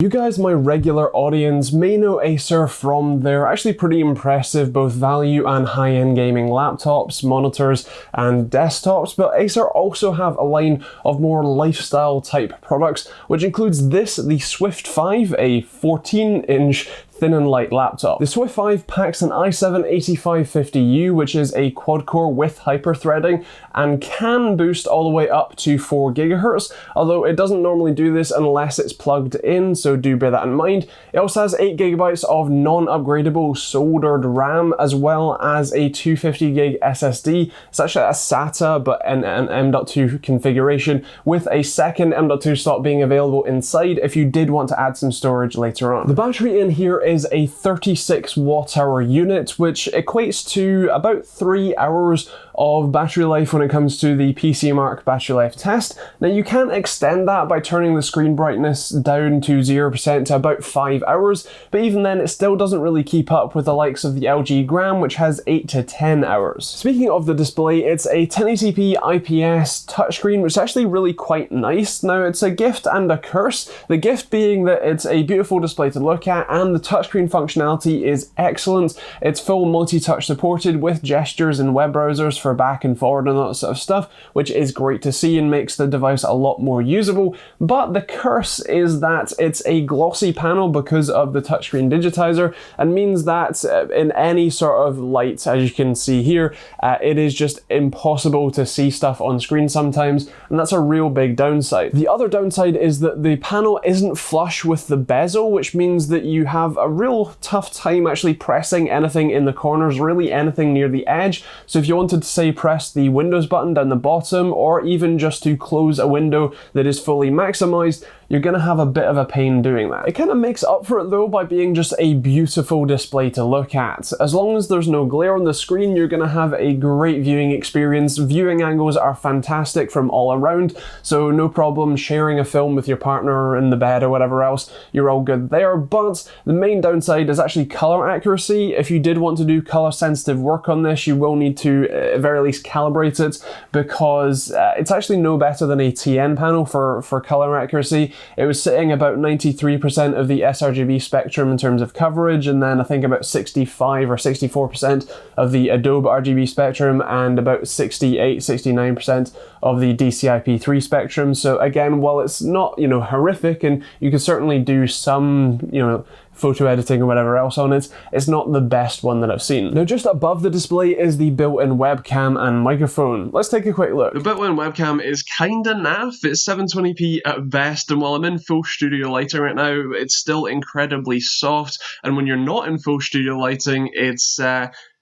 You guys, my regular audience, may know Acer from their actually pretty impressive both value and high-end gaming laptops, monitors, and desktops, but Acer also have a line of more lifestyle type products, which includes this, the Swift 5, a 14-inch thin and light laptop. The Swift 5 packs an i7-8550U, which is a quad-core with hyper-threading, and can boost all the way up to 4 GHz, although it doesn't normally do this unless it's plugged in, so do bear that in mind. It also has 8 GB of non-upgradable soldered RAM, as well as a 250GB SSD. It's actually a SATA, but an M.2 configuration, with a second M.2 slot being available inside if you did want to add some storage later on. The battery in here is a 36 watt-hour unit, which equates to about 3 hours of battery life when it comes to the PC Mark battery life test. Now you can extend that by turning the screen brightness down to 0% to about 5 hours, but even then it still doesn't really keep up with the likes of the LG Gram, which has 8 to 10 hours. Speaking of the display, it's a 1080p IPS touchscreen, which is actually really quite nice. Now it's a gift and a curse. The gift being that it's a beautiful display to look at, and the touchscreen functionality is excellent. It's full multi-touch supported with gestures in web browsers for back and forward and all that sort of stuff, which is great to see and makes the device a lot more usable. But the curse is that it's a glossy panel because of the touchscreen digitizer, and means that in any sort of light, as you can see here, it is just impossible to see stuff on screen sometimes, and that's a real big downside. The other downside is that the panel isn't flush with the bezel, which means that you have a real tough time actually pressing anything in the corners, really anything near the edge. So if you wanted to say press the Windows button down the bottom, or even just to close a window that is fully maximized, you're going to have a bit of a pain doing that. It kind of makes up for it though by being just a beautiful display to look at. As long as there's no glare on the screen, you're going to have a great viewing experience. Viewing angles are fantastic from all around, so no problem sharing a film with your partner in the bed or whatever else, you're all good there. But the main downside is actually color accuracy. If you did want to do color sensitive work on this, you will need to at very least calibrate it, because it's actually no better than a TN panel for color accuracy. It was sitting about 93% of the sRGB spectrum in terms of coverage, and then I think about 65 or 64% of the Adobe RGB spectrum, and about 68, 69% of the DCI-P3 spectrum. So again, while it's not, horrific, and you can certainly do some, photo editing or whatever else on it, it's not the best one that I've seen. Now just above the display is the built-in webcam and microphone. Let's take a quick look. The built-in webcam is kinda naff. It's 720p at best, and while I'm in full studio lighting right now, it's still incredibly soft, and when you're not in full studio lighting, it's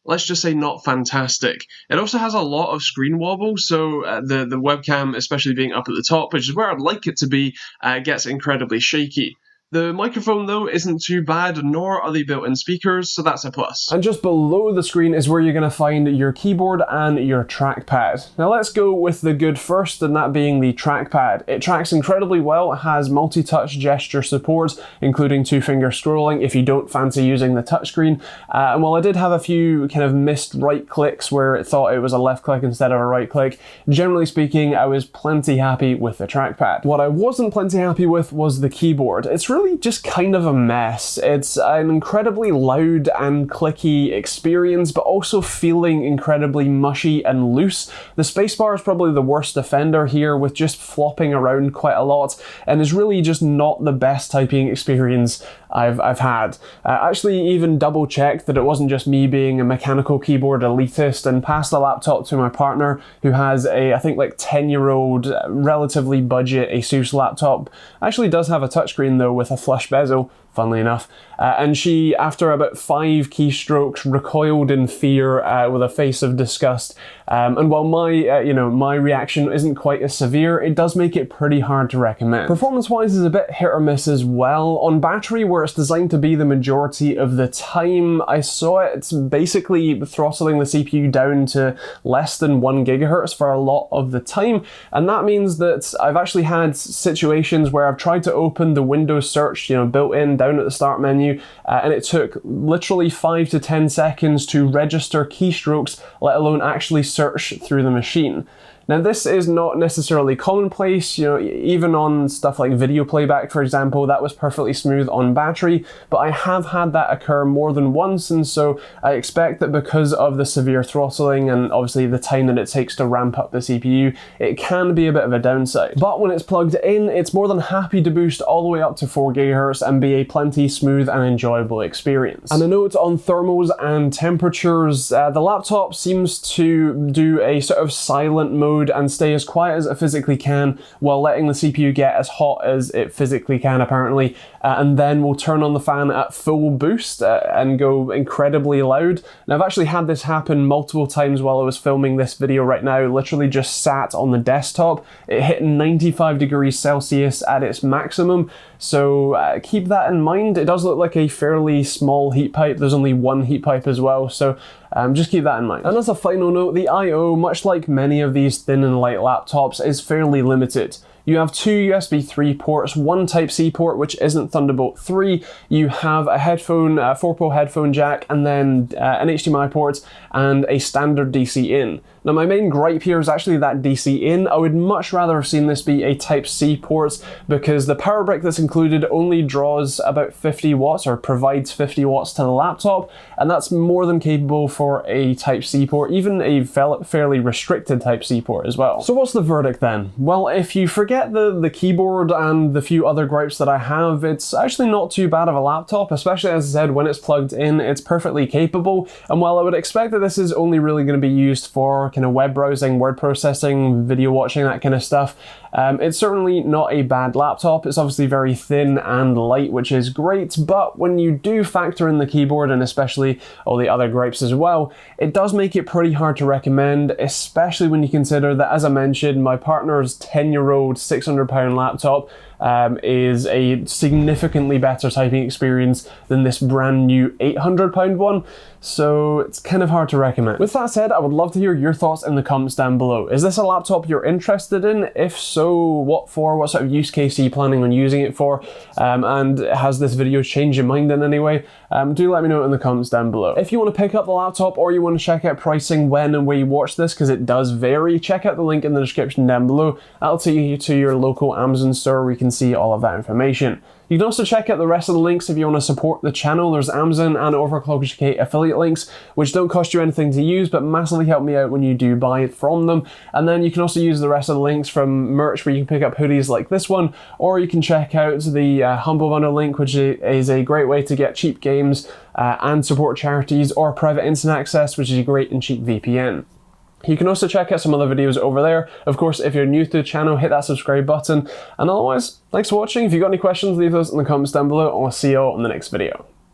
let's just say not fantastic. It also has a lot of screen wobble, so the webcam, especially being up at the top, which is where I'd like it to be, gets incredibly shaky. The microphone though isn't too bad, nor are they built-in speakers, so that's a plus. And just below the screen is where you're going to find your keyboard and your trackpad. Now let's go with the good first, and that being the trackpad. It tracks incredibly well, it has multi-touch gesture support, including 2-finger scrolling if you don't fancy using the touchscreen. And while I did have a few kind of missed right clicks where it thought it was a left click instead of a right click, generally speaking, I was plenty happy with the trackpad. What I wasn't plenty happy with was the keyboard. It's really just kind of a mess. It's an incredibly loud and clicky experience, but also feeling incredibly mushy and loose. The spacebar is probably the worst offender here, with just flopping around quite a lot, and is really just not the best typing experience I've had. Actually even double checked that it wasn't just me being a mechanical keyboard elitist, and passed the laptop to my partner, who has a, I think, like 10-year-old relatively budget Asus laptop. Actually does have a touchscreen though, with a flush bezel, funnily enough, and she, after about 5 keystrokes, recoiled in fear with a face of disgust. And while my reaction isn't quite as severe, it does make it pretty hard to recommend. Performance-wise is a bit hit or miss as well. On battery, where it's designed to be the majority of the time, I saw it basically throttling the CPU down to less than 1 GHz for a lot of the time, and that means that I've actually had situations where I've tried to open the Windows search, built-in down at the start menu, and it took literally 5 to 10 seconds to register keystrokes, let alone actually search through the machine. Now this is not necessarily commonplace, you know, even on stuff like video playback, for example, that was perfectly smooth on battery, but I have had that occur more than once, and so I expect that because of the severe throttling and obviously the time that it takes to ramp up the CPU, it can be a bit of a downside. But when it's plugged in, it's more than happy to boost all the way up to 4 GHz and be a plenty smooth and enjoyable experience. And a note on thermals and temperatures, the laptop seems to do a sort of silent mode and stay as quiet as it physically can while letting the CPU get as hot as it physically can apparently, and then we'll turn on the fan at full boost and go incredibly loud. Now I've actually had this happen multiple times while I was filming this video right now, literally just sat on the desktop. It hit 95 degrees Celsius at its maximum, so keep that in mind. It does look like a fairly small heat pipe. There's only one heat pipe as well, so just keep that in mind. And as a final note, the I/O, much like many of these thin and light laptops, is fairly limited. You have 2 USB 3 ports, 1 Type-C port which isn't Thunderbolt 3, you have a headphone, 4-pole headphone jack, and then an HDMI port and a standard DC in. Now my main gripe here is actually that DC in. I would much rather have seen this be a Type-C port because the power brick that's included only draws about 50 watts or provides 50 watts to the laptop, and that's more than capable for a Type-C port, even a fairly restricted Type-C port as well. So what's the verdict then? Well, if you forget the keyboard and the few other gripes that I have, it's actually not too bad of a laptop, especially as I said, when it's plugged in, it's perfectly capable. And while I would expect that this is only really going to be used for kind of web browsing, word processing, video watching, that kind of stuff, it's certainly not a bad laptop. It's obviously very thin and light, which is great, but when you do factor in the keyboard and especially all the other gripes as well, it does make it pretty hard to recommend, especially when you consider that, as I mentioned, my partner's 10-year-old £600 laptop is a significantly better typing experience than this brand new £800 one, so it's kind of hard to recommend. With that said, I would love to hear your thoughts in the comments down below. Is this a laptop you're interested in? If so, what for? What sort of use case are you planning on using it for? And has this video changed your mind in any way? Do let me know in the comments down below. If you want to pick up the laptop or you want to check out pricing when and where you watch this, because it does vary, check out the link in the description down below. That'll take you to your local Amazon store where you can see all of that information. You can also check out the rest of the links if you want to support the channel. There's Amazon and Overclockers UK affiliate links, which don't cost you anything to use, but massively help me out when you do buy it from them. And then you can also use the rest of the links from merch, where you can pick up hoodies like this one, or you can check out the Humble Bundle link, which is a great way to get cheap games and support charities, or private internet access, which is a great and cheap VPN. You can also check out some other videos over there. Of course, if you're new to the channel, hit that subscribe button. And otherwise, thanks for watching. If you've got any questions, leave those in the comments down below, and I'll see you all in the next video.